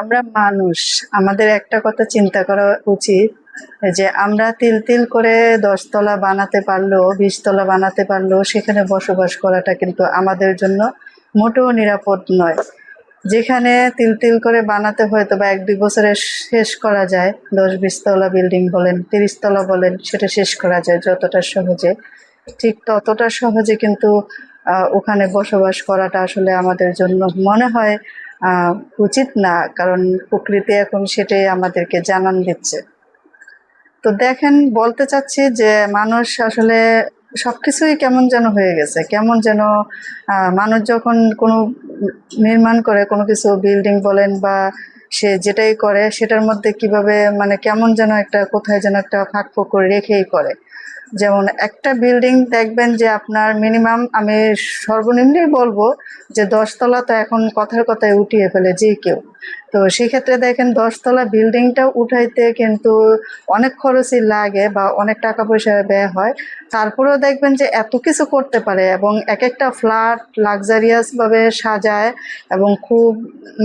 আমরা মানুষ, আমাদের একটা কথা চিন্তা করা উচিত যে আমরা তিল তিল করে 10 তলা বানাতে পারলেও 20 তলা বানাতে পারলেও সেখানে বসবাস করাটা কিন্তু আমাদের জন্য মোটেও নিরাপদ নয়। যেখানে তিল তিল করে বানাতে হয়তো বা 1-2 বছরে শেষ করা যায়, 10-20 তলা বিল্ডিং বলেন, 30 তলা বলেন, সেটা শেষ করা যায় যতটা সহজে, ঠিক ততটা সহজে কিন্তু ওখানে বসবাস করাটা আসলে আমাদের জন্য মনে হয় উচিত না। কারণ প্রকৃতি এখন সেটাই আমাদেরকে জানান দিচ্ছে। তো দেখেন, বলতে চাচ্ছি যে মানুষ আসলে সবকিছুই কেমন যেন হয়ে গেছে, কেমন যেন মানুষ যখন কোনো নির্মাণ করে, কোনো কিছু বিল্ডিং বলেন বা সে যেটাই করে সেটার মধ্যে কিভাবে মানে কেমন যেন একটা কোথায় যেন একটা ফাঁক ফোকর রেখেই করে। যেমন একটা বিল্ডিং দেখবেন যে আপনার মিনিমাম, আমি সর্বনিম্নই বলবো যে 10 তলা তো এখন কথার কথায় উঠিয়ে ফেলে যে কেউ। তো সেক্ষেত্রে দেখেন 10 তলা বিল্ডিংটা উঠাইতে কিন্তু অনেক খরচই লাগে বা অনেক টাকা পয়সা ব্যয় হয়। তারপরেও দেখবেন যে এত কিছু করতে পারে এবং এক একটা ফ্ল্যাট লাক্সারিয়াস ভাবে সাজায় এবং খুব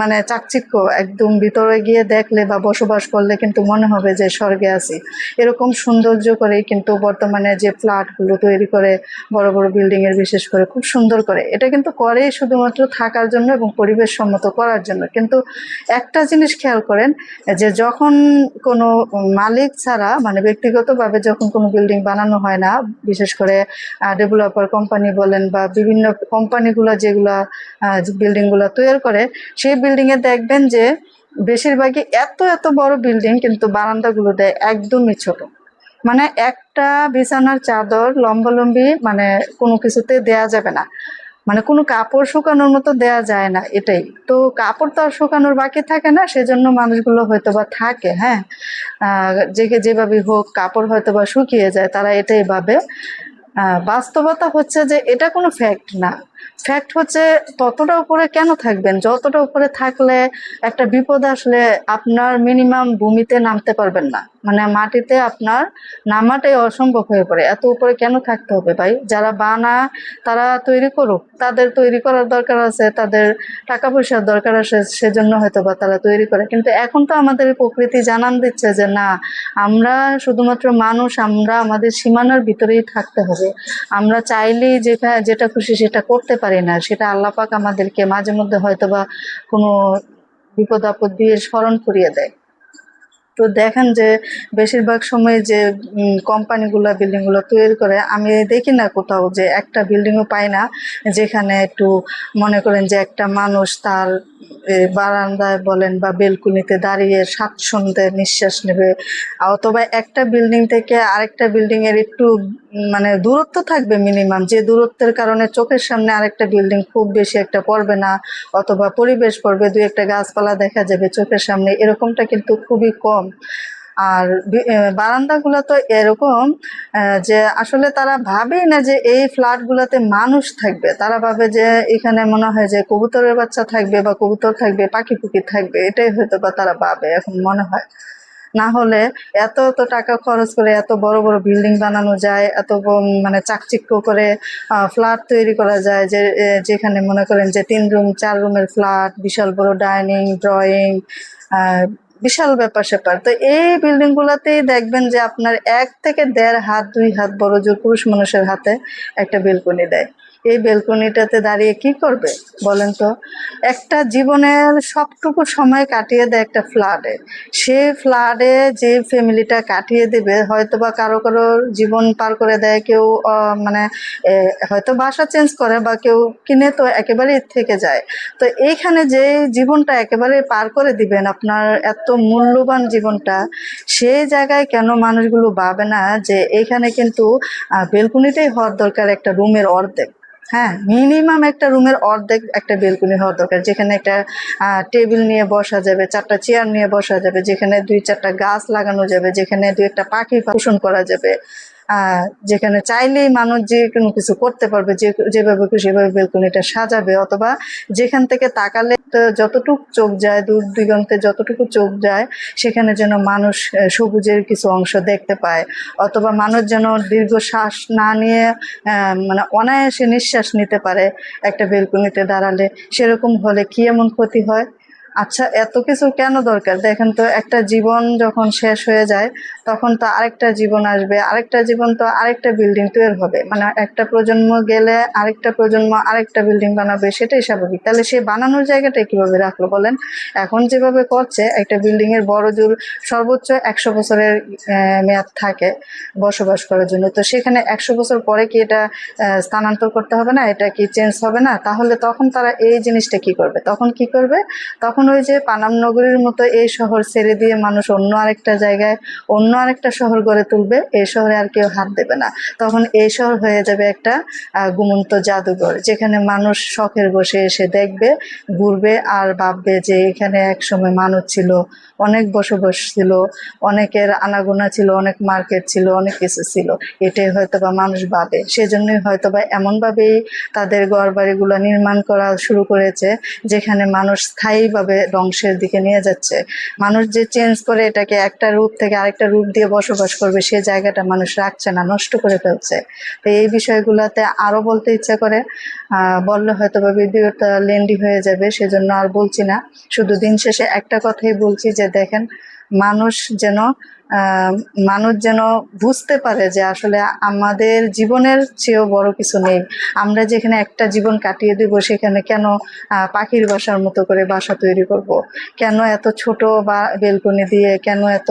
মানে চাকচিক্য, একদম ভিতরে গিয়ে দেখলে বা বসবাস করলে কিন্তু মনে হবে যে স্বর্গে আছি। এরকম সৌন্দর্য করেই কিন্তু বর্তমানে যে ফ্ল্যাটগুলো তৈরি করে, বড় বড় বিল্ডিং এর বিশেষ করে খুব সুন্দর করে, এটা কিন্তু করেই শুধুমাত্র থাকার জন্য এবং পরিবেশ সম্মত করার জন্য। কিন্তু একটা জিনিস খেয়াল করেন যে যখন কোনো মালিক ছাড়া মানে ব্যক্তিগতভাবে যখন কোনো বিল্ডিং বানানো হয় না, বিশেষ করে ডেভেলপার কোম্পানি বলেন বা বিভিন্ন কোম্পানিগুলো যেগুলা বিল্ডিংগুলো তৈরি করে, সেই বিল্ডিংয়ে দেখবেন যে বেশিরভাগই এত এত বড় বিল্ডিং কিন্তু বারান্দাগুলো দেয় একদমই ছোট। মানে একটা বিছানার চাদর লম্বালম্বি মানে কোনো কিছুতে দেয়া যাবে না, মানে কোনো কাপড় শুকানোর মতো দেয়া যায় না। এটাই তো, কাপড় তো আর শুকানোর বাকি থাকে না, সেজন্য মানুষগুলো হয়তো বা থাকে, হ্যাঁ, যেভাবে হোক কাপড় হয়তো বা শুকিয়ে যায়, তারা এটাই ভাবে। বাস্তবতা হচ্ছে যে এটা কোনো ফ্যাক্ট না। ফ্যাক্ট হচ্ছে ততটা উপরে কেন থাকবেন, যতটা উপরে থাকলে একটা বিপদ আসলে আপনার মিনিমাম ভূমিতে নামতে পারবেন না, মানে মাটিতে আপনার নামাটাই অসম্ভব হয়ে পড়ে। এত উপরে কেন থাকতে হবে ভাই? যারা বানায় তারা তৈরি করুক, তাদের তৈরি করার দরকার আছে, তাদের টাকা পয়সার দরকার আছে, সেজন্য হয়তো বা তারা তৈরি করে। কিন্তু এখন তো আমাদের প্রকৃতি জানান দিচ্ছে যে না, আমরা শুধুমাত্র মানুষ, আমরা আমাদের সীমানার ভিতরেই থাকতে হবে। আমরা চাইলেই যেটা খুশি সেটা করতে পারি না, সেটা আল্লাহ পাক আমাদেরকে মাঝে মধ্যে হয়তো বা কোনো বিপদ আপদ দিয়ে স্মরণ করিয়ে দেয়। তো দেখেন যে বেশিরভাগ সময় যে কোম্পানিগুলো বিল্ডিংগুলো তৈরি করে, আমি দেখি না কোথাও যে একটা বিল্ডিংও পাই না যেখানে একটু মনে করেন যে একটা মানুষ তার বারান্দায় বলেন বা বেলকুনিতে দাঁড়িয়ে স্বাচ্ছন্দ্যে নিঃশ্বাস নেবে। অথবা একটা বিল্ডিং থেকে আরেকটা বিল্ডিং এর একটু মানে দূরত্ব থাকবে মিনিমাম, যে দূরত্বের কারণে চোখের সামনে আরেকটা বিল্ডিং খুব বেশি একটা পড়বে না, অথবা পরিবেশ পড়বে, দুই একটা গাছপালা দেখা যাবে চোখের সামনে, এরকমটা কিন্তু খুবই কম। আর বারান্দাগুলো তো এরকম যে আসলে তারা ভাবেই না যে এই ফ্ল্যাটগুলোতে মানুষ থাকবে। তারা ভাবে যে এখানে মনে হয় যে কবুতরের বাচ্চা থাকবে বা কবুতর থাকবে, পাখি পুকি থাকবে, এটাই হয়তো বা তারা ভাবে এখন মনে হয়। না হলে এত এত টাকা খরচ করে এত বড় বড় বিল্ডিং বানানো যায়, এত মানে চাকচিক্য করে ফ্ল্যাট তৈরি করা যায়, যেখানে মনে করেন যে 3 রুম 4 রুমের ফ্ল্যাট, বিশাল বড় ডাইনিং ড্রয়িং, বিশাল ব্যাপার স্যাপার। তো এই বিল্ডিং গুলাতেই দেখবেন যে আপনার 1 থেকে 1.5 হাত 2 হাত বড় জোর পুরুষ মানুষের হাতে একটা বেলকনি দেয়। এই বেলকনিটাতে দাঁড়িয়ে কি করবে বলেন তো? একটা জীবনের সবটুকু সময় কাটিয়ে দেয় একটা ফ্ল্যাটে। সেই ফ্ল্যাটে যে ফ্যামিলিটা কাটিয়ে দেবে, হয়তো বা কারো কারো জীবন পার করে দেয়, কেউ মানে হয়তো বাসা চেঞ্জ করে বা কেউ কিনে তো একেবারেই থেকে যায়। তো এইখানে যে জীবনটা একেবারে পার করে দিবেন, আপনার এত মূল্যবান জীবনটা, সেই জায়গায় কেন মানুষগুলো ভাবে না যে এইখানে কিন্তু বেলকুনিটাই হওয়ার দরকার একটা রুমের অর্ধেক। হ্যাঁ, মিনিমাম একটা রুমের অর্ধেক একটা বেলকুনি হওয়ার দরকার, যেখানে একটা টেবিল নিয়ে বসা যাবে, 4টা চেয়ার নিয়ে বসা যাবে, যেখানে 2-4টা গাছ লাগানো যাবে, যেখানে 2-একটা পাখি পোষণ করা যাবে, যেখানে চাইলেই মানুষ যে কোনো কিছু করতে পারবে, যেভাবে খুশি সেভাবে বেলকনিটা সাজাবে। অথবা যেখান থেকে তাকালে যতটুকু চোখ যায়, দূর দিগন্তে যতটুকু চোখ যায়, সেখানে যেন মানুষ সবুজের কিছু অংশ দেখতে পায়। অথবা মানুষ যেন দীর্ঘ শ্বাস না নিয়ে মানে অনায়াসে নিঃশ্বাস নিতে পারে একটা বেলকনিতে দাঁড়ালে। সেরকম হলে কি এমন ক্ষতি হয়? আচ্ছা, এত কিছু কেন দরকার? দেখেন তো, একটা জীবন যখন শেষ হয়ে যায় তখন তো আরেকটা জীবন আসবে, আরেকটা জীবন তো আরেকটা বিল্ডিং তৈরি হবে, মানে একটা প্রজন্ম গেলে আরেকটা প্রজন্ম আরেকটা বিল্ডিং বানাবে, সেটাই স্বাভাবিক। তাহলে সে বানানোর জায়গাটা কিভাবে রাখলো বলেন? এখন যেভাবে করছে, একটা বিল্ডিং এর বড় জোর সর্বোচ্চ 100 বছরের মেয়াদ থাকে বসবাস করার জন্য। তো সেখানে 100 বছর পরে কি এটা স্থানান্তর করতে হবে না? এটা কি চেঞ্জ হবে না? তাহলে তখন তারা এই জিনিসটা কি করবে? তখন কি করবে? তখন ওই যে পানাম নগরীর মতো এই শহর ছেড়ে দিয়ে মানুষ অন্য আরেকটা জায়গায় অন্য আরেকটা শহর গড়ে তুলবে। এই শহরে আর কেউ হাত দেবে না। তখন এই শহর হয়ে যাবে একটা ঘুমন্ত জাদুঘর, যেখানে মানুষ শখের বসে এসে দেখবে, ঘুরবে আর ভাববে যে এখানে একসময় মানুষ ছিল, অনেক বসবাস ছিল, অনেকের আনাগোনা ছিল, অনেক মার্কেট ছিল, অনেক কিছু ছিল। এটাই হয়তোবা মানুষ ভাবে। সেজন্যই হয়তোবা এমনভাবেই তাদের ঘরবাড়িগুলো নির্মাণ করা শুরু করেছে, যেখানে মানুষ স্থায়ীভাবে ধ্বংসের দিকে নিয়ে যাচ্ছে। মানুষ যে চেঞ্জ করে এটাকে একটা রূপ থেকে আরেকটা রূপ দিয়ে বসবাস করবে, সে জায়গাটা মানুষ রাখছে না, নষ্ট করে ফেলছে। তো এই বিষয়গুলোতে আরো বলতে ইচ্ছা করে, বললে হয়তোবা ভিডিওটা লেন্দি হয়ে যাবে, সেজন্য আর বলছি না। শুধু দিন শেষে একটা কথাই বলছি যে দেখেন, মানুষ যেন আহ মানুষ যেন বুঝতে পারে যে আসলে আমাদের জীবনের চেয়েও বড় কিছু নেই। আমরা যেখানে একটা জীবন কাটিয়ে দেব, সেখানে কেন পাখির বাসার মতো করে বাসা তৈরি করব? কেন এত ছোট বা বেলকনি দিয়ে, কেন এত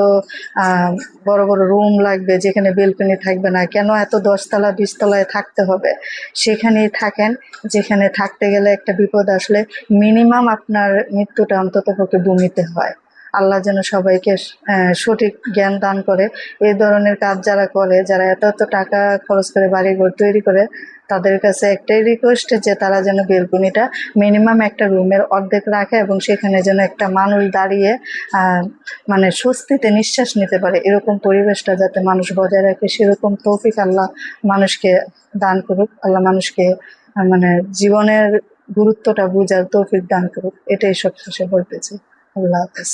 বড় বড় রুম লাগবে যেখানে বেলকনি থাকবে না? কেন এত 10 তলা 20 তলায় থাকতে হবে? সেখানেই থাকেন। যেখানে থাকতে গেলে একটা বিপদ আসলে মিনিমাম আপনার মৃত্যুটা অন্তত পক্ষে ভূমিতে হয়। আল্লাহ যেন সবাইকে সঠিক জ্ঞান দান করে। এই ধরনের কাজ যারা করে, যারা এত এত টাকা খরচ করে বাড়িঘর তৈরি করে, তাদের কাছে একটাই রিকোয়েস্ট যে তারা যেন বেলকনিটা মিনিমাম একটা রুমের অর্ধেক রাখে, এবং সেখানে যেন একটা মানুষ দাঁড়িয়ে মানে স্বস্তিতে নিঃশ্বাস নিতে পারে, এরকম পরিবেশটা যাতে মানুষ বজায় রাখে, সেরকম তৌফিক আল্লাহ মানুষকে দান করুক। আল্লাহ মানুষকে মানে জীবনের গুরুত্বটা বুঝার তৌফিক দান করুক। এটাই সব শেষে বলতেছি। আল্লাহ হাফেজ।